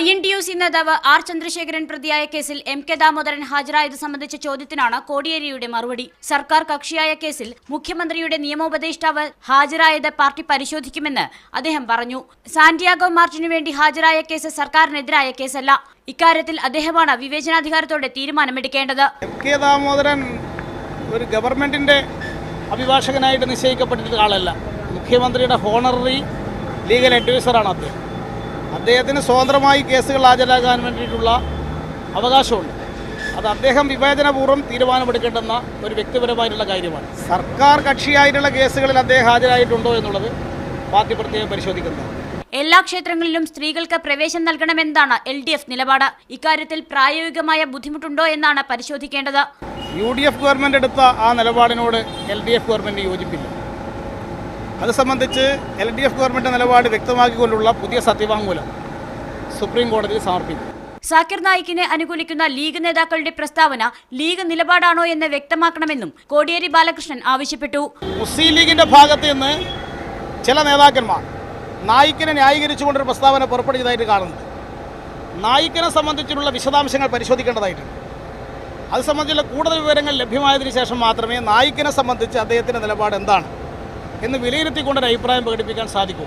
INTUC നേതാവ് R Chandrasekharan പ്രതിയായ കേസിൽ MK ദാമോദരൻ ഹാജരായത് സംബന്ധിച്ച ചോദ്യത്തിനാണ് കോടിയേരിയുടെ മറുപടി. സർക്കാർ കക്ഷിയായ കേസിൽ മുഖ്യമന്ത്രിയുടെ നിയമോപദേഷ്ടാവ് ഹാജരായത് പാർട്ടി പരിശോധിക്കുമെന്ന് അദ്ദേഹം പറഞ്ഞു. സാന്റിയാഗോ മാർച്ചിനു വേണ്ടി ഹാജരായ കേസ് സർക്കാരിനെതിരായ കേസല്ല. ഇക്കാര്യത്തിൽ അദ്ദേഹമാണ് വിവേചനാധികാരത്തോടെ തീരുമാനമെടുക്കേണ്ടത്. MK ദാമോദരൻ ഒരു ഗവൺമെന്റിന്റെ അഭിഭാഷകനായിട്ട് നിശ്ചയിക്കപ്പെട്ടിട്ടുള്ള ആളല്ല. മുഖ്യമന്ത്രിയുടെ ഹോണററി ലീഗൽ അഡ്വൈസറാണ് അദ്ദേഹത്തിന് സ്വതന്ത്രമായി കേസുകൾ ഹാജരാകാൻ വേണ്ടിയിട്ടുള്ള അവകാശമുണ്ട്. അത് അദ്ദേഹം വിവേചനപൂർവ്വം തീരുമാനമെടുക്കേണ്ടുന്ന ഒരു വ്യക്തിപരമായിട്ടുള്ള കാര്യമാണ്. സർക്കാർ കക്ഷിയായിട്ടുള്ള കേസുകളിൽ അദ്ദേഹം ഹാജരായിട്ടുണ്ടോ എന്നുള്ളത് പാർട്ടി പ്രത്യേകം പരിശോധിക്കുന്നത്. എല്ലാ ക്ഷേത്രങ്ങളിലും സ്ത്രീകൾക്ക് പ്രവേശനം നൽകണമെന്നതാണ് LDF നിലപാട്. ഇക്കാര്യത്തിൽ പ്രായോഗികമായ ബുദ്ധിമുട്ടുണ്ടോ എന്നാണ് പരിശോധിക്കേണ്ടത്. UDF ഗവൺമെന്റ് എടുത്ത ആ നിലപാടിനോട് LDF ഗവൺമെന്റ് യോജിപ്പില്ല. അത് സംബന്ധിച്ച് LDF ഗവൺമെന്റ് നിലപാട് വ്യക്തമാക്കിക്കൊണ്ടുള്ള പുതിയ സത്യവാങ്മൂലം സുപ്രീം കോടതിയിൽ സമർപ്പിക്കും. സാക്കിർ നായിക്കിനെ അനുകൂലിക്കുന്ന ലീഗ് നേതാക്കളുടെ പ്രസ്താവന ലീഗ് നിലപാടാണോ എന്ന് വ്യക്തമാക്കണമെന്നും കോടിയേരി ബാലകൃഷ്ണൻ ആവശ്യപ്പെട്ടു. മുസ്ലിം ലീഗിന്റെ ഭാഗത്ത് നിന്ന് ചില നേതാക്കന്മാർ നായിക്കിനെ ന്യായീകരിച്ചുകൊണ്ടൊരു പ്രസ്താവന പുറപ്പെടുവിച്ചതായിട്ട് കാണുന്നുണ്ട്. നായിക്കിനെ സംബന്ധിച്ചുള്ള വിശദാംശങ്ങൾ പരിശോധിക്കേണ്ടതായിട്ടുണ്ട്. അത് സംബന്ധിച്ചുള്ള കൂടുതൽ വിവരങ്ങൾ ലഭ്യമായതിനു ശേഷം മാത്രമേ നായിക്കിനെ സംബന്ധിച്ച് അദ്ദേഹത്തിൻ്റെ നിലപാട് എന്താണ് എന്ന് വിലയിരുത്തിക്കൊണ്ടൊരു അഭിപ്രായം പ്രകടിപ്പിക്കാൻ സാധിക്കൂ.